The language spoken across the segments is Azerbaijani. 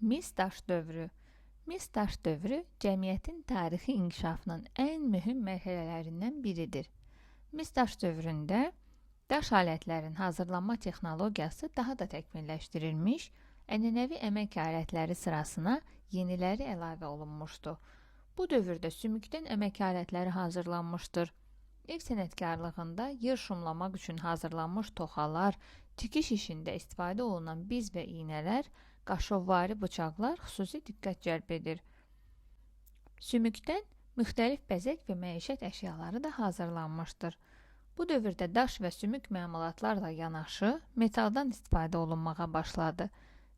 Mis daş dövrü. Mis daş dövrü cəmiyyətin tarixi inkişafının ən mühüm mərhələlərindən biridir. Mis daş dövründə daş alətlərin hazırlanma texnologiyası daha da təkmilləşdirilmiş, ənənəvi əmək alətləri sırasına yeniləri əlavə olunmuşdu. Bu dövrdə sümükdən əmək alətləri hazırlanmışdır. Ev sənətkarlığında yer şumlamaq üçün hazırlanmış toxalar, tikiş işində istifadə olunan biz və iynələr, qaşovvari bıçaqlar xüsusi diqqət cəlb edir. Sümükdən müxtəlif bəzək və məişət əşyaları da hazırlanmışdır. Bu dövrdə daş və sümük məmulatlarla yanaşı metaldan istifadə olunmağa başladı.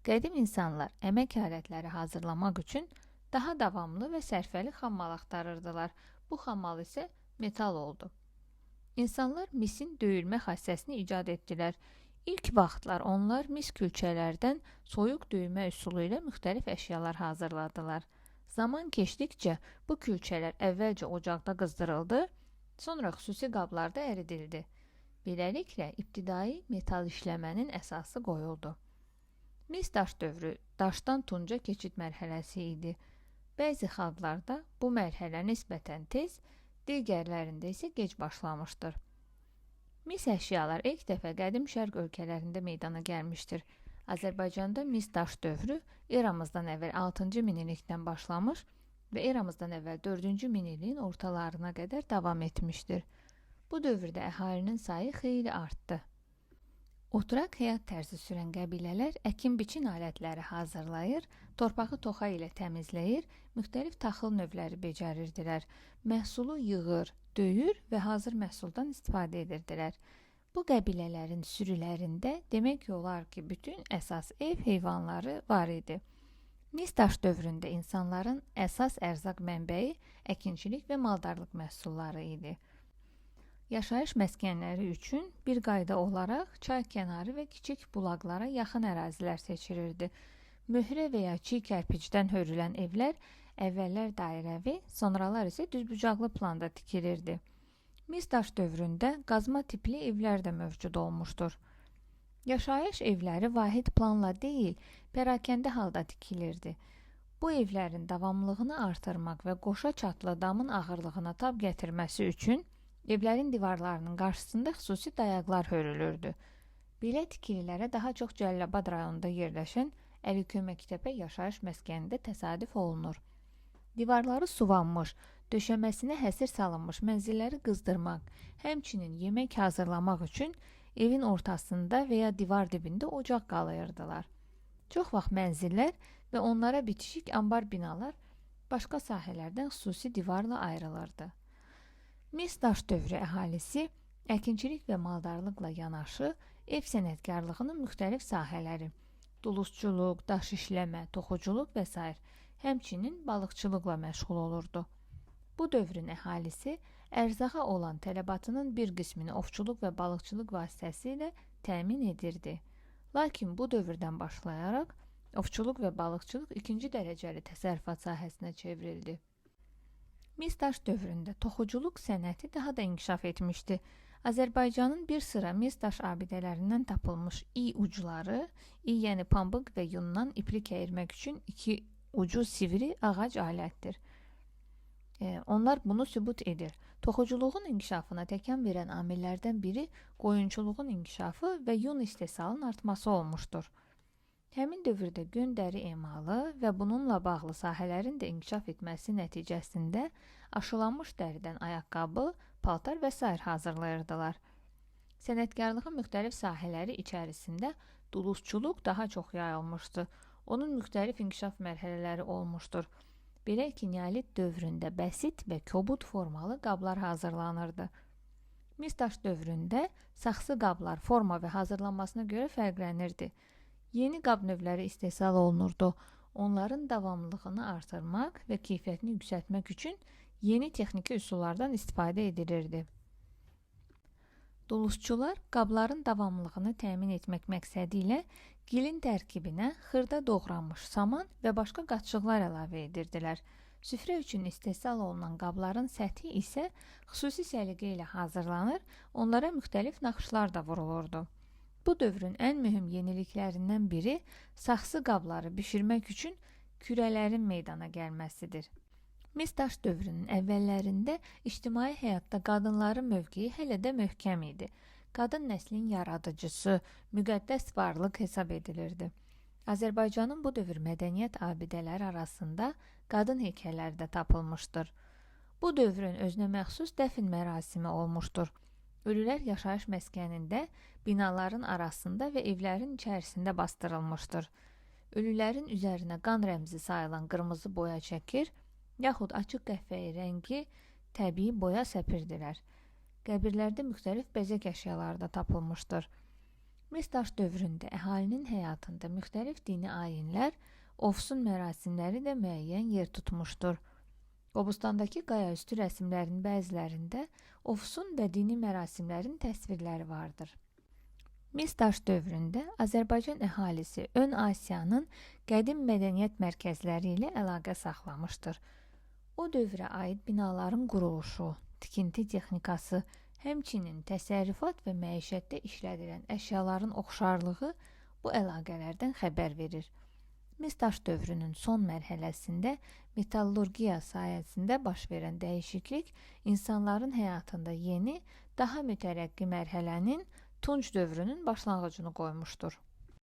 Qədim insanlar əmək alətləri hazırlamaq üçün daha davamlı və sərfəli xammal axtarırdılar. Bu xammal isə metal oldu. İnsanlar misin döyülmə xassəsini icad etdilər. İlk vaxtlar onlar mis külçələrdən soyuq döyülmə üsulu ilə müxtəlif əşyalar hazırladılar. Zaman keçdikcə bu külçələr əvvəlcə ocaqda qızdırıldı, sonra xüsusi qablarda əridildi. Beləliklə, ibtidai metal işləmənin əsası qoyuldu. Mis daş dövrü daşdan tunca keçid mərhələsi idi. Bəzi xalqlarda bu mərhələ nisbətən tez, digərlərində isə gec başlamışdır. Mis əşyalar ilk dəfə qədim şərq ölkələrində meydana gəlmişdir. Azərbaycanda mis daş dövrü eramızdan əvvəl 6-cı minillikdən başlamış və eramızdan əvvəl 4-cü minilliyin ortalarına qədər davam etmişdir. Bu dövrdə əhalinin sayı xeyli artdı. Oturaq həyat tərzi sürən qəbilələr əkin-biçin alətləri hazırlayır, torpağı toxa ilə təmizləyir, müxtəlif taxıl növləri becərirdilər, məhsulu yığır, döyür və hazır məhsuldan istifadə edirdilər. Bu qəbilələrin sürülərində demək olar ki, bütün əsas ev heyvanları var idi. Mis daş dövründə insanların əsas ərzaq mənbəyi əkinçilik və maldarlıq məhsulları idi. Yaşayış məskənləri üçün bir qayda olaraq çay kənarı və kiçik bulaqlara yaxın ərazilər seçilirdi. Möhrə və ya çiy kərpicdən hörülən evlər əvvəllər dairəvi, sonralar isə düzbucaqlı planda tikilirdi. Mis daş dövründə qazma tipli evlər də mövcud olmuşdur. Yaşayış evləri vahid planla deyil, pərakəndə halda tikilirdi. Bu evlərin davamlılığını artırmaq və qoşa çatlı damın ağırlığına tab gətirməsi üçün evlərin divarlarının qarşısında xüsusi dayaqlar hörülürdü. Belə tikililərə daha çox Cəlilabad rayonunda yerləşən Əliköy Məktəbə yaşayış məskənində təsadüf olunur. Divarları suvanmış, döşəməsinə həsir salınmış mənzilləri qızdırmaq, həmçinin yemək hazırlamaq üçün evin ortasında və ya divar dibində ocaq qalıyırdılar. Çox vaxt mənzillər və onlara bitişik ambar binalar başqa sahələrdən xüsusi divarla ayrılırdı. Mis daş dövrü əhalisi əkinçilik və maldarlıqla yanaşı ev sənətkarlığının müxtəlif sahələri, dulusçuluq, daş işləmə, toxuculuq və s. həmçinin balıqçılıqla məşğul olurdu. Bu dövrün əhalisi ərzağa olan tələbatının bir qismini ovçuluq və balıqçılıq vasitəsilə təmin edirdi. Lakin bu dövrdən başlayaraq ovçuluq və balıqçılıq ikinci dərəcəli təsərrüfat sahəsinə çevrildi. Mis daş dövründə toxuculuq sənəti daha da inkişaf etmişdi. Azərbaycanın bir sıra mis daş abidələrindən tapılmış iy ucları, yəni pambıq və yundan iplik əyirmək üçün iki ucu sivri ağac alətdir. Onlar bunu sübut edir. Toxuculuğun inkişafına təkan verən amillərdən biri qoyunçuluğun inkişafı və yun istehsalının artması olmuşdur. Həmin dövrdə gün dəri emalı və bununla bağlı sahələrin də inkişaf etməsi nəticəsində aşılanmış dəridən ayaqqabı, paltar və s. hazırlayırdılar. Sənətkarlığın müxtəlif sahələri içərisində dulusçuluq daha çox yayılmışdı. Onun müxtəlif inkişaf mərhələləri olmuşdur. Belə ki, neolit dövründə bəsit və kobud formalı qablar hazırlanırdı. Mis daş dövründə saxsı qablar forma və hazırlanmasına görə fərqlənirdi. Yeni qab növləri istehsal olunurdu. Onların davamlılığını artırmaq və keyfiyyətini yüksəltmək üçün yeni texniki üsullardan istifadə edilirdi. Dulusçular qabların davamlılığını təmin etmək məqsədi ilə gilin tərkibinə xırda doğranmış saman və başqa qatışıqlar əlavə edirdilər. Süfrə üçün istehsal olunan qabların səthi isə xüsusi səliqə ilə hazırlanır, onlara müxtəlif naxışlar da vurulurdu. Bu dövrün ən mühüm yeniliklərindən biri saxsı qabları bişirmək üçün kürələrin meydana gəlməsidir. Mis daş dövrünün əvvəllərində ictimai həyatda qadınların mövqeyi hələ də möhkəm idi. Qadın nəslin yaradıcısı, müqəddəs varlıq hesab edilirdi. Azərbaycanın bu dövr mədəniyyət abidələri arasında qadın heykəlləri də tapılmışdır. Bu dövrün özünə məxsus dəfn mərasimi olmuşdur. Ölülər yaşayış məskənində, binaların arasında və evlərin içərisində bastırılmışdır. Ölülərin üzərinə qan rəmzi sayılan qırmızı boya çəkir, yaxud açıq qəhvəyi rəngi təbii boya səpirdilər. Qəbirlərdə müxtəlif bəzək əşyaları da tapılmışdır. Mis daş dövründə əhalinin həyatında müxtəlif dini ayinlər, ofsun mərasimləri də müəyyən yer tutmuşdur. Qobustandakı qayaüstü rəsmlərin bəzilərində ofsun və dini mərasimlərin təsvirləri vardır. Mis daş dövründə Azərbaycan əhalisi Ön Asiyanın qədim mədəniyyət mərkəzləri ilə əlaqə saxlamışdır. O dövrə aid binaların quruluşu, tikinti texnikası, həmçinin təsərrüfat və məişətdə işlədilən əşyaların oxşarlığı bu əlaqələrdən xəbər verir. Mis daş dövrünün son mərhələsində metallurgiya sayəsində baş verən dəyişiklik insanların həyatında yeni, daha mütərəqqi mərhələnin Tunc dövrünün başlanğıcını qoymuşdur.